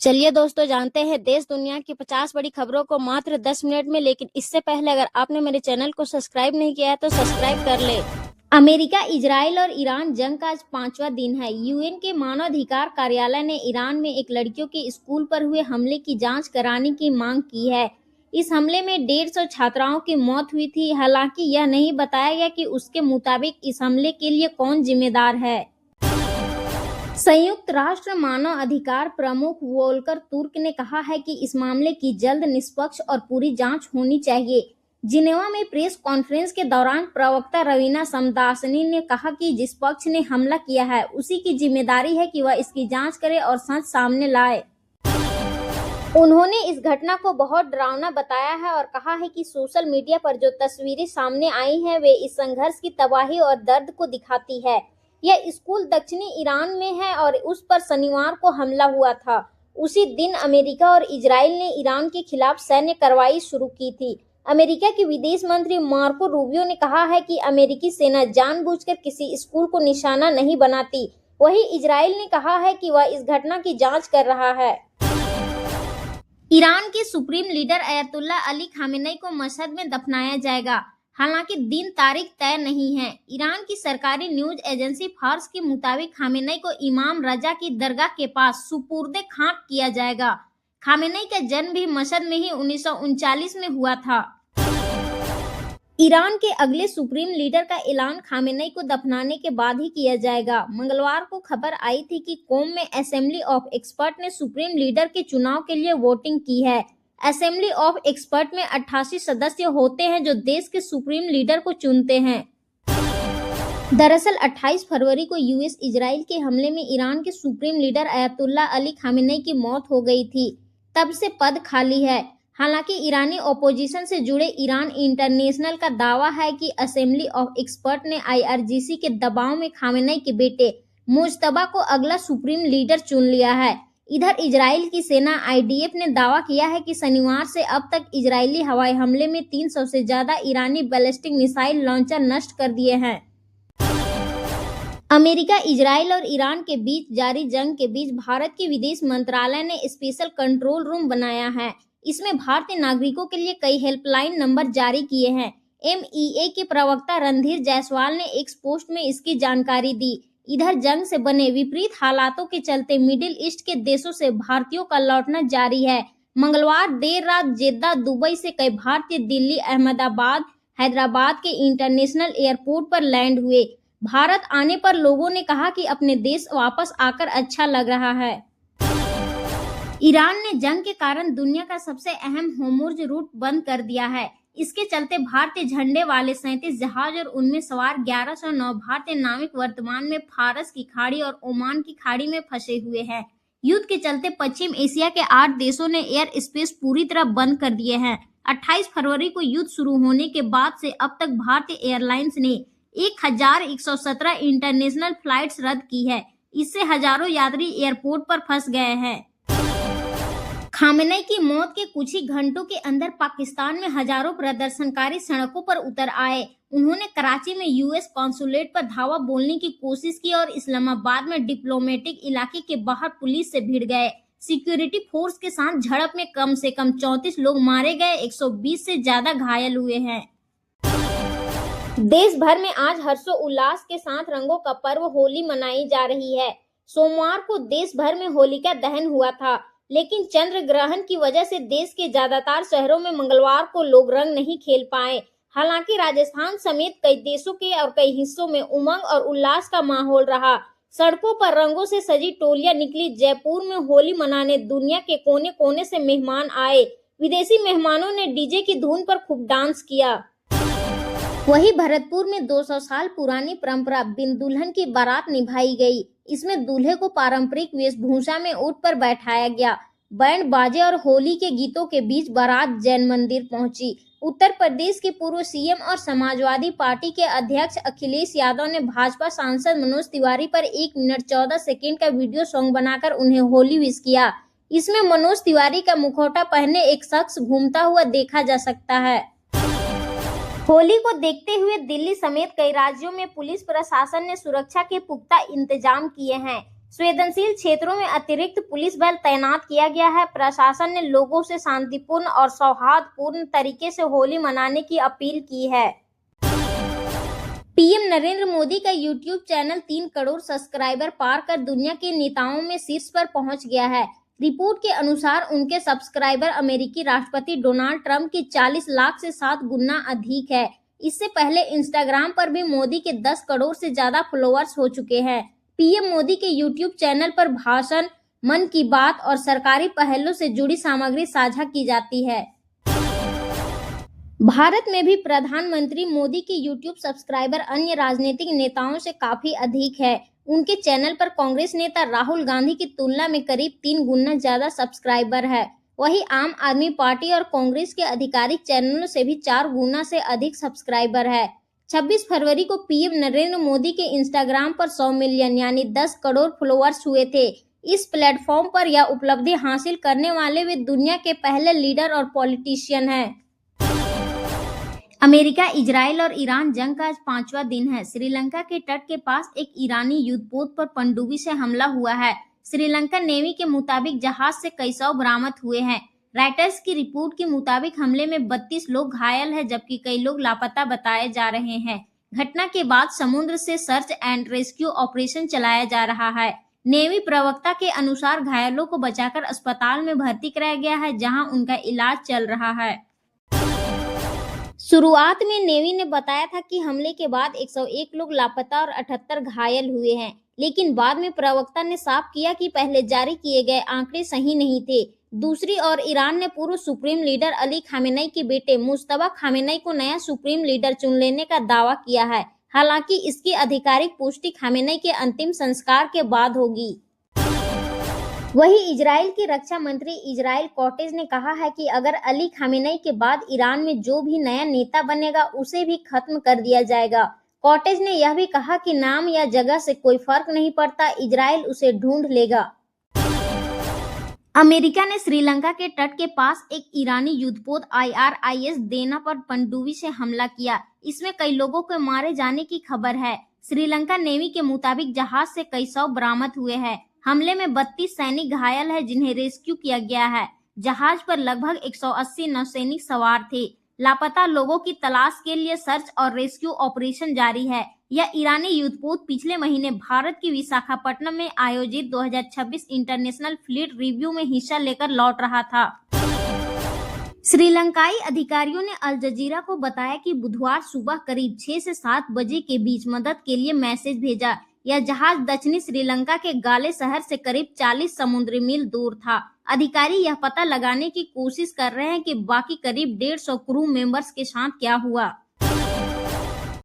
चलिए दोस्तों, जानते हैं देश दुनिया की 50 बड़ी खबरों को मात्र 10 मिनट में। लेकिन इससे पहले अगर आपने मेरे चैनल को सब्सक्राइब नहीं किया है तो सब्सक्राइब कर ले। अमेरिका, इजराइल और ईरान जंग का आज 5वां दिन है। यूएन के मानवाधिकार कार्यालय ने ईरान में एक लड़कियों के स्कूल पर हुए हमले की जांच कराने की मांग की है। इस हमले में 150 छात्राओं की मौत हुई थी। हालांकि यह नहीं बताया गया कि उसके मुताबिक इस हमले के लिए कौन जिम्मेदार है। संयुक्त राष्ट्र मानव अधिकार प्रमुख वोल्कर तुर्क ने कहा है कि इस मामले की जल्द, निष्पक्ष और पूरी जांच होनी चाहिए। जिनेवा में प्रेस कॉन्फ्रेंस के दौरान प्रवक्ता रवीना समदासनी ने कहा कि जिस पक्ष ने हमला किया है उसी की जिम्मेदारी है कि वह इसकी जांच करे और सच सामने लाए। उन्होंने इस घटना को बहुत डरावना बताया है और कहा है कि सोशल मीडिया पर जो तस्वीरें सामने आई हैं वे इस संघर्ष की तबाही और दर्द को दिखाती है। यह स्कूल दक्षिणी ईरान में है और उस पर शनिवार को हमला हुआ था। उसी दिन अमेरिका और इजराइल ने ईरान के खिलाफ सैन्य कार्रवाई शुरू की थी। अमेरिका के विदेश मंत्री मार्को रूबियो ने कहा है कि अमेरिकी सेना जानबूझकर किसी स्कूल को निशाना नहीं बनाती। वहीं इजराइल ने कहा है कि वह इस घटना की जांच कर रहा है। ईरान के सुप्रीम लीडर अयतुल्ला अली खामेनेई को मशहद में दफनाया जाएगा। हालांकि दिन तारीख तय नहीं है। ईरान की सरकारी न्यूज एजेंसी फार्स के मुताबिक खामेनेई को इमाम रजा की दरगाह के पास सुपुर्दे खाक किया जाएगा। खामेनेई का जन्म भी मशहद में ही 1939 में हुआ था। ईरान के अगले सुप्रीम लीडर का ऐलान खामेनेई को दफनाने के बाद ही किया जाएगा। मंगलवार को खबर आई थी कि कोम में असेंबली ऑफ एक्सपर्ट ने सुप्रीम लीडर के चुनाव के लिए वोटिंग की है। असेंबली ऑफ एक्सपर्ट में 88 सदस्य होते हैं जो देश के सुप्रीम लीडर को चुनते हैं। दरअसल 28 फरवरी को यूएस इजराइल के हमले में ईरान के सुप्रीम लीडर अयतुल्ला अली खामेनेई की मौत हो गई थी। तब से पद खाली है। हालांकि ईरानी ओपोजिशन से जुड़े ईरान इंटरनेशनल का दावा है कि असेंबली ऑफ एक्सपर्ट ने आईआरजीसी के दबाव में खामेनेई के बेटे मुज्तबा को अगला सुप्रीम लीडर चुन लिया है। इधर इजराइल की सेना आईडीएफ ने दावा किया है कि शनिवार से अब तक इजरायली हवाई हमले में 300 से ज्यादा ईरानी बैलिस्टिक मिसाइल लॉन्चर नष्ट कर दिए हैं। अमेरिका, इजराइल और ईरान के बीच जारी जंग के बीच भारत के विदेश मंत्रालय ने स्पेशल कंट्रोल रूम बनाया है। इसमें भारतीय नागरिकों के लिए कई हेल्पलाइन नंबर जारी किए हैं। एमईए के प्रवक्ता रणधीर जायसवाल ने एक पोस्ट में इसकी जानकारी दी। इधर जंग से बने विपरीत हालातों के चलते मिडिल ईस्ट के देशों से भारतीयों का लौटना जारी है। मंगलवार देर रात जेद्दा, दुबई से कई भारतीय दिल्ली, अहमदाबाद, हैदराबाद के इंटरनेशनल एयरपोर्ट पर लैंड हुए। भारत आने पर लोगों ने कहा कि अपने देश वापस आकर अच्छा लग रहा है। ईरान ने जंग के कारण दुनिया का सबसे अहम होर्मुज रूट बंद कर दिया है। इसके चलते भारतीय झंडे वाले 37 जहाज और उनमें सवार 1109 भारतीय नाविक वर्तमान में फारस की खाड़ी और ओमान की खाड़ी में फंसे हुए हैं। युद्ध के चलते पश्चिम एशिया के 8 देशों ने एयर स्पेस पूरी तरह बंद कर दिए हैं। 28 फरवरी को युद्ध शुरू होने के बाद से अब तक भारतीय एयरलाइंस ने 1117 इंटरनेशनल फ्लाइट्स रद्द की है। इससे हजारों यात्री एयरपोर्ट पर फंस गए हैं। खामेनेई की मौत के कुछ ही घंटों के अंदर पाकिस्तान में हजारों प्रदर्शनकारी सड़कों पर उतर आए। उन्होंने कराची में यूएस कॉन्सुलेट पर धावा बोलने की कोशिश की और इस्लामाबाद में डिप्लोमेटिक इलाके के बाहर पुलिस से भिड़ गए। सिक्योरिटी फोर्स के साथ झड़प में कम से कम 34 लोग मारे गए, 120 से ज्यादा घायल हुए हैं। देश भर में आज हर्षोल्लास के साथ रंगों का पर्व होली मनाई जा रही है। सोमवार को देश भर में होलिका दहन हुआ था, लेकिन चंद्र ग्रहण की वजह से देश के ज्यादातर शहरों में मंगलवार को लोग रंग नहीं खेल पाए। हालांकि राजस्थान समेत कई देशों के और कई हिस्सों में उमंग और उल्लास का माहौल रहा। सड़कों पर रंगों से सजी टोलियां निकली। जयपुर में होली मनाने दुनिया के कोने कोने से मेहमान आए। विदेशी मेहमानों ने डीजे की धुन पर खूब डांस किया। वहीं भरतपुर में 200 साल पुरानी परंपरा बिन दुल्हन की बारात निभाई गई। इसमें दूल्हे को पारंपरिक वेशभूषा में ऊंट पर बैठाया गया। बैंड बाजे और होली के गीतों के बीच बारात जैन मंदिर पहुंची। उत्तर प्रदेश के पूर्व सीएम और समाजवादी पार्टी के अध्यक्ष अखिलेश यादव ने भाजपा सांसद मनोज तिवारी पर 1 मिनट 14 सेकेंड का वीडियो सॉन्ग बनाकर उन्हें होली विश किया। इसमें मनोज तिवारी का मुखौटा पहने एक शख्स घूमता हुआ देखा जा सकता है। होली को देखते हुए दिल्ली समेत कई राज्यों में पुलिस प्रशासन ने सुरक्षा के पुख्ता इंतजाम किए हैं। संवेदनशील क्षेत्रों में अतिरिक्त पुलिस बल तैनात किया गया है। प्रशासन ने लोगों से शांतिपूर्ण और सौहार्दपूर्ण तरीके से होली मनाने की अपील की है। पीएम नरेंद्र मोदी का यूट्यूब चैनल 3 करोड़ सब्सक्राइबर पार कर दुनिया के नेताओं में शीर्ष पर पहुंच गया है। रिपोर्ट के अनुसार उनके सब्सक्राइबर अमेरिकी राष्ट्रपति डोनाल्ड ट्रंप के 40 लाख से 7 गुना अधिक है। इससे पहले इंस्टाग्राम पर भी मोदी के 10 करोड़ से ज्यादा फॉलोअर्स हो चुके हैं। पीएम मोदी के यूट्यूब चैनल पर भाषण, मन की बात और सरकारी पहलों से जुड़ी सामग्री साझा की जाती है। भारत में भी प्रधानमंत्री मोदी के यूट्यूब सब्सक्राइबर अन्य राजनीतिक नेताओं से काफी अधिक है। उनके चैनल पर कांग्रेस नेता राहुल गांधी की तुलना में करीब 3 गुना ज्यादा सब्सक्राइबर है। वहीं आम आदमी पार्टी और कांग्रेस के आधिकारिक चैनलों से भी 4 गुना से अधिक सब्सक्राइबर है। 26 फरवरी को पीएम नरेंद्र मोदी के इंस्टाग्राम पर 100 मिलियन यानी 10 करोड़ फॉलोअर्स हुए थे। इस प्लेटफॉर्म पर यह उपलब्धि हासिल करने वाले वे दुनिया के पहले लीडर और पॉलिटिशियन हैं। अमेरिका, इजराइल और ईरान जंग का आज 5वां दिन है। श्रीलंका के तट के पास एक ईरानी युद्धपोत पर पनडुब्बी से हमला हुआ है। श्रीलंका नेवी के मुताबिक जहाज से कई सौ बरामद हुए हैं। रॉयटर्स की रिपोर्ट के मुताबिक हमले में 32 लोग घायल हैं, जबकि कई लोग लापता बताए जा रहे हैं। घटना के बाद समुद्र से सर्च एंड रेस्क्यू ऑपरेशन चलाया जा रहा है। नेवी प्रवक्ता के अनुसार घायलों को बचाकर अस्पताल में भर्ती कराया गया है, जहां उनका इलाज चल रहा है। शुरुआत में नेवी ने बताया था कि हमले के बाद 101 लोग लापता और 78 घायल हुए हैं, लेकिन बाद में प्रवक्ता ने साफ किया कि पहले जारी किए गए आंकड़े सही नहीं थे। दूसरी ओर ईरान ने पूर्व सुप्रीम लीडर अली खामेनेई के बेटे मुज्तबा खामेनेई को नया सुप्रीम लीडर चुन लेने का दावा किया है। हालांकि इसकी आधिकारिक पुष्टि खामेनेई के अंतिम संस्कार के बाद होगी। वहीं इजराइल की रक्षा मंत्री इजराइल कॉटेज ने कहा है कि अगर अली खामेनेई के बाद ईरान में जो भी नया नेता बनेगा उसे भी खत्म कर दिया जाएगा। कॉटेज ने यह भी कहा कि नाम या जगह से कोई फर्क नहीं पड़ता, इजराइल उसे ढूंढ लेगा। अमेरिका ने श्रीलंका के तट के पास एक ईरानी युद्धपोत IRIS देना पर पनडुब्बी से हमला किया। इसमें कई लोगों के मारे जाने की खबर है। श्रीलंका नेवी के मुताबिक जहाज से कई सौ बरामद हुए हैं। हमले में 32 सैनिक घायल हैं, जिन्हें रेस्क्यू किया गया है। जहाज पर लगभग 180 नौसैनिक सवार थे। लापता लोगों की तलाश के लिए सर्च और रेस्क्यू ऑपरेशन जारी है। यह ईरानी युद्धपोत पिछले महीने भारत की विशाखापट्टनम में आयोजित 2026 इंटरनेशनल फ्लीट रिव्यू में हिस्सा लेकर लौट रहा था। श्रीलंकाई अधिकारियों ने अल जजीरा को बताया कि बुधवार सुबह करीब 6 से 7 बजे के बीच मदद के लिए मैसेज भेजा। यह जहाज दक्षिणी श्रीलंका के गाले शहर से करीब 40 समुद्री मील दूर था। अधिकारी यह पता लगाने की कोशिश कर रहे हैं कि बाकी करीब 150 क्रू मेंबर्स के साथ क्या हुआ।